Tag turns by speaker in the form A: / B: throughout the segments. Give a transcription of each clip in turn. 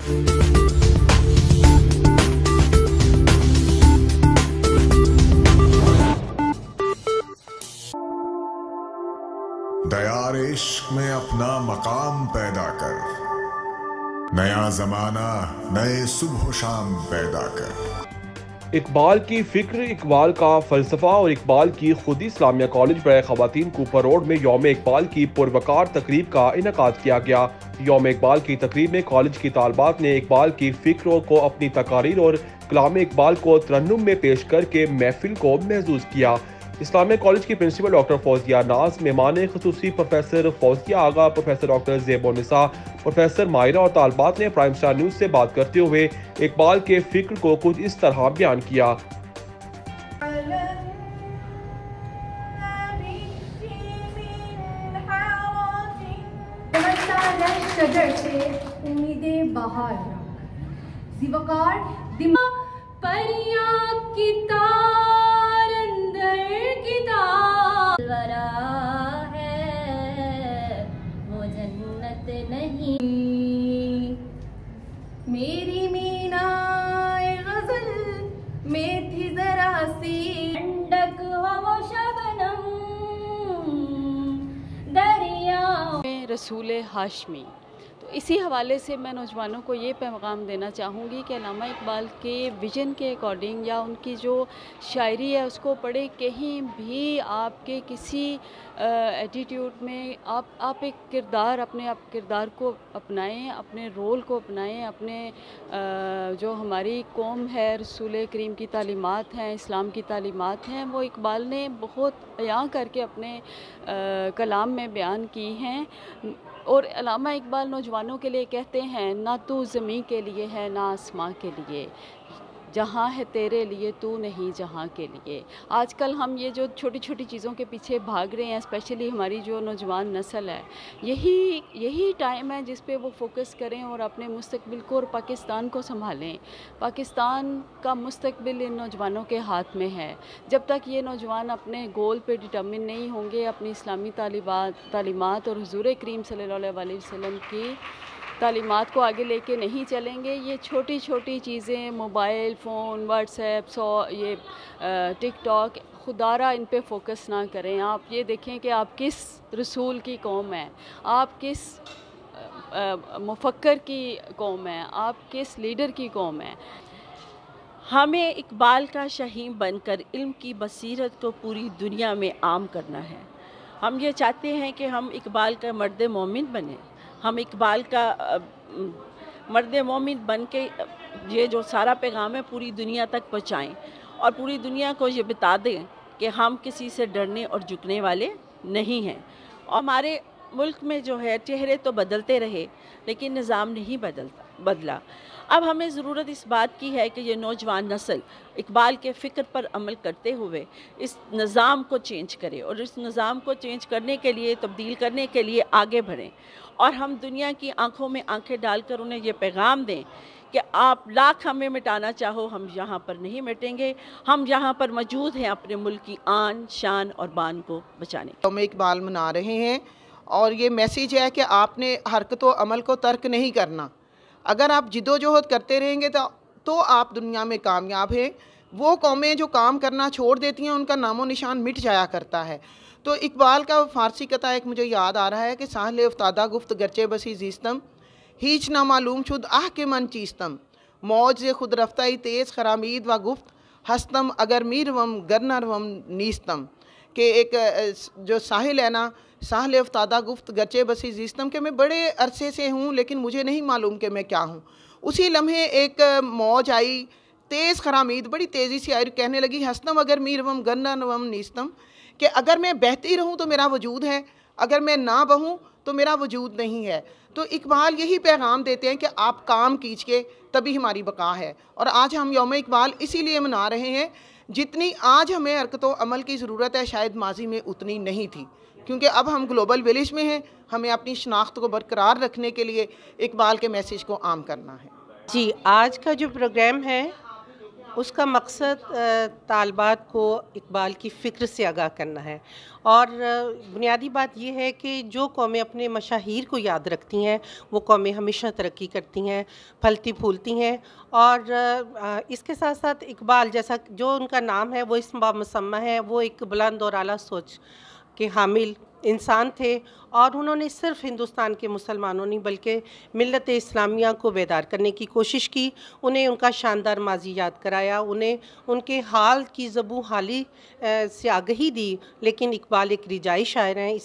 A: दयार इश्क में अपना मकाम पैदा कर, नया जमाना नए सुबह शाम पैदा कर।
B: इकबाल की फिक्र, इकबाल का फलसफा और इकबाल की खुद इस्लामिया कॉलेज बड़े खवातीन कूपर रोड में यौम इकबाल की पुरवकार तकरीब का इनेकाद किया गया। यौम इकबाल की तकरीब में कॉलेज की तालबात ने इकबाल की फिक्र को अपनी तकारीर और कलाम इकबाल को तरन्नुम में पेश करके महफिल को महसूस किया। इस्लामिया कॉलेज की प्रिंसिपल डॉक्टर फौजिया नाज, मेहमान खुसूसी प्रोफेसर फौजिया आगा, प्रोफेसर डॉक्टर ज़ेबुन्निसा, प्रोफेसर माहिरा और तालबात ने प्राइम स्टार न्यूज़ से बात करते हुए इकबाल के फिक्र को कुछ इस तरह बयान किया।
C: नहीं मेरी मीनाए गज़ल में थी जरा सी ठंडक हो वो शबनम दरिया
D: में रसूल हाशमी। तो इसी हवाले से मैं नौजवानों को ये पैगाम देना चाहूँगी कि अल्लामा इकबाल के विजन के अकॉर्डिंग या उनकी जो शायरी है उसको पढ़े। कहीं भी आपके किसी एटीट्यूड में आप एक किरदार, अपने आप किरदार को अपनाएं, अपने रोल को अपनाएं, अपने जो हमारी कौम है, रसूल करीम की तालीमात हैं, इस्लाम की तालीमात हैं, वो इकबाल ने बहुत अयां करके अपने कलाम में बयान की हैं। और अल्लामा इकबाल नौजवानों के लिए कहते हैं, ना तू ज़मीं के लिए है ना आसमां के लिए, जहाँ है तेरे लिए तू नहीं जहाँ के लिए। आजकल हम ये जो छोटी छोटी चीज़ों के पीछे भाग रहे हैं, स्पेशली हमारी जो नौजवान नस्ल है, यही टाइम है जिस पे वो फोकस करें और अपने मुस्तकबिल को और पाकिस्तान को संभालें। पाकिस्तान का मुस्तकबिल इन नौजवानों के हाथ में है। जब तक ये नौजवान अपने गोल पे डिटर्मिन नहीं होंगे, अपनी इस्लामी तालीमात और हुज़ूर करीम सल्लल्लाहु अलैहि वसल्लम की तालीमात को आगे लेके नहीं चलेंगे, ये छोटी छोटी चीज़ें, मोबाइल फ़ोन, व्हाट्सएप, ये टिकटॉक, खुदारा इन पे फोकस ना करें। आप ये देखें कि आप किस रसूल की कौम है, आप किस मुफक्कर की कौम है, आप किस लीडर की कौम है।
E: हमें इकबाल का शहीन बनकर इल्म की बसीरत को पूरी दुनिया में आम करना है। हम ये चाहते हैं कि हम इकबाल का मर्द मोमिन बने, हम इकबाल का मर्द मोमिन बन के ये जो सारा पैगाम है पूरी दुनिया तक पहुँचाएँ और पूरी दुनिया को ये बता दें कि हम किसी से डरने और झुकने वाले नहीं हैं। और हमारे मुल्क में जो है चेहरे तो बदलते रहे लेकिन निज़ाम नहीं बदला। अब हमें ज़रूरत इस बात की है कि ये नौजवान नस्ल इकबाल के फ़िक्र पर अमल करते हुए इस निज़ाम को चेंज करे और इस निज़ाम को चेंज करने के लिए, तब्दील करने के लिए आगे बढ़ें और हम दुनिया की आंखों में आंखें डालकर उन्हें ये पैगाम दें कि आप लाख हमें मिटाना चाहो, हम यहाँ पर नहीं मिटेंगे, हम यहाँ पर मौजूद हैं अपने मुल्क की आन, शान और बान को बचाने।
F: हम इकबाल मना रहे हैं और ये मैसेज है कि आपने हरकत व अमल को तर्क नहीं करना। अगर आप जिद्दोजहद करते रहेंगे तो आप दुनिया में कामयाब हैं। वो कौमें जो काम करना छोड़ देती हैं उनका नामो निशान मिट जाया करता है। तो इकबाल का फ़ारसी कथा एक मुझे याद आ रहा है कि साहले उफ्तादा गुफ्त गरचे बसी जीस्तम, हीच ना मालूम शुद आह के मन चीस्तम, मौज से खुद रफ्ताई तेज़ खरामीद व गुफ्त हस्तम अगर मीर वम गरनर वम नीस्तम। कि एक जो साहिल है ना, साहले उफ्तादा गुफ्त गरचे बसी जीस्तम, के मैं बड़े अरसे से हूँ लेकिन मुझे नहीं मालूम कि मैं क्या हूँ। उसी लम्हे एक मौज आई, तेज़ खरामीद बड़ी तेज़ी से आई, कहने लगी हस्तम अगर मीर वम गरनर वम नीस्तम, कि अगर मैं बहती रहूँ तो मेरा वजूद है, अगर मैं ना बहूँ तो मेरा वजूद नहीं है। तो इकबाल यही पैगाम देते हैं कि आप काम कीजिए तभी हमारी बका है। और आज हम यौम इकबाल इसीलिए मना रहे हैं, जितनी आज हमें हरकत व अमल की ज़रूरत है शायद माजी में उतनी नहीं थी, क्योंकि अब हम ग्लोबल विलेज में हैं। हमें अपनी शनाख्त को बरकरार रखने के लिए इकबाल के मैसेज को आम करना है।
G: जी, आज का जो प्रोग्राम है उसका मकसद तालबात को इकबाल की फ़िक्र से आगाह करना है। और बुनियादी बात यह है कि जो कौमें अपने मशाहीर को याद रखती हैं वो कौमें हमेशा तरक्की करती हैं, फलती फूलती हैं। और इसके साथ साथ इकबाल जैसा जो उनका नाम है वो इस्म बामुसम्मा है, वो एक बुलंद और आला सोच के हामिल इंसान थे। और उन्होंने सिर्फ़ हिंदुस्तान के मुसलमानों नहीं बल्कि मिल्लत इस्लामिया को बेदार करने की कोशिश की। उन्हें उनका शानदार माजी याद कराया, उन्हें उनके हाल की ज़बू हाली से आगही दी। लेकिन इकबाल एक रिजाई शायर हैं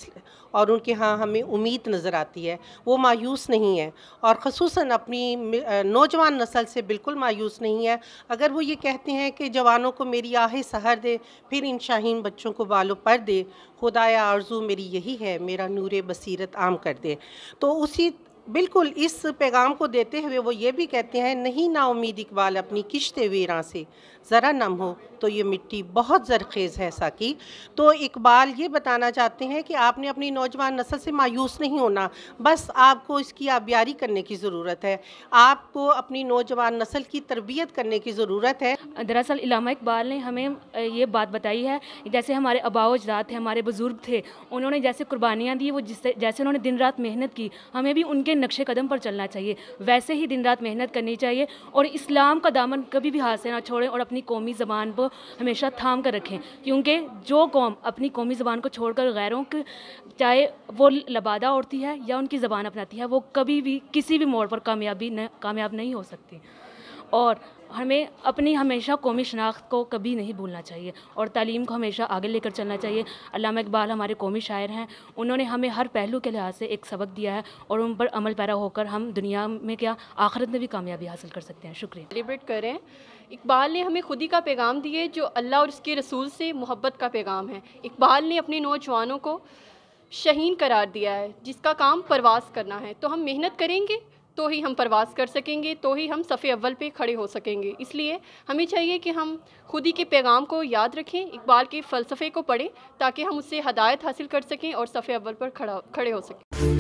G: और उनके यहाँ हमें उम्मीद नज़र आती है, वो मायूस नहीं है और ख़ुसूसन अपनी नौजवान नस्ल से बिल्कुल मायूस नहीं है। अगर वो ये कहते हैं कि जवानों को मेरी आहें सहर दे, फिर इन शाहीन बच्चों को बालों पर दे, खुदाया आरज़ू मेरी यही है, मेरा नूरे बसीरत आम कर दे। तो उसी बिल्कुल इस पैगाम को देते हुए वो ये भी कहते हैं, नहीं ना उम्मीद इकबाल अपनी किश्ते वीरां से, ज़रा नम हो तो ये मिट्टी बहुत ज़रखेज़ है साकी। तो इकबाल ये बताना चाहते हैं कि आपने अपनी नौजवान नस्ल से मायूस नहीं होना, बस आपको इसकी आबियारी करने की ज़रूरत है, आपको अपनी नौजवान नस्ल की तरबियत करने की ज़रूरत है।
H: दरअसल इल्लामा इकबाल ने हमें ये बात बताई है, जैसे हमारे आबाओ अजदाद थे, हमारे बुज़ुर्ग थे, उन्होंने जैसे कुर्बानियाँ दी, वो जैसे उन्होंने दिन रात मेहनत की, हमें भी उनके नक्शे कदम पर चलना चाहिए, वैसे ही दिन रात मेहनत करनी चाहिए और इस्लाम का दामन कभी भी हाथ से ना छोड़ें और अपनी कौमी ज़बान को हमेशा थाम कर रखें। क्योंकि जो कौम अपनी कौमी ज़बान को छोड़कर गैरों के, चाहे वो लबादा ओढ़ती है या उनकी ज़बान अपनाती है, वो कभी भी किसी भी मोड़ पर कामयाब नहीं हो सकती। और हमें अपनी हमेशा कौमी शनाख्त को कभी नहीं भूलना चाहिए और तालीम को हमेशा आगे लेकर चलना चाहिए। अल्लामा इकबाल हमारे कौमी शायर हैं, उन्होंने हमें हर पहलू के लिहाज से एक सबक दिया है और उन पर अमल पैरा होकर हम दुनिया में क्या आखिरत में भी कामयाबी हासिल कर सकते हैं। शुक्रिया।
I: सेलिब्रेट करें, इकबाल ने हमें खुदी का पैगाम दिए जो अल्लाह और उसके रसूल से मोहब्बत का पैगाम है। इकबाल ने अपने नौजवानों को शहीन करार दिया है जिसका काम परवास करना है। तो हम मेहनत करेंगे तो ही हम परवास कर सकेंगे, तो ही हम सफ़े अव्वल पे खड़े हो सकेंगे। इसलिए हमें चाहिए कि हम खुदी के पैगाम को याद रखें, इकबाल के फ़लसफ़े को पढ़ें ताकि हम उससे हदायत हासिल कर सकें और सफ़े अव्वल पर खड़े हो सकें।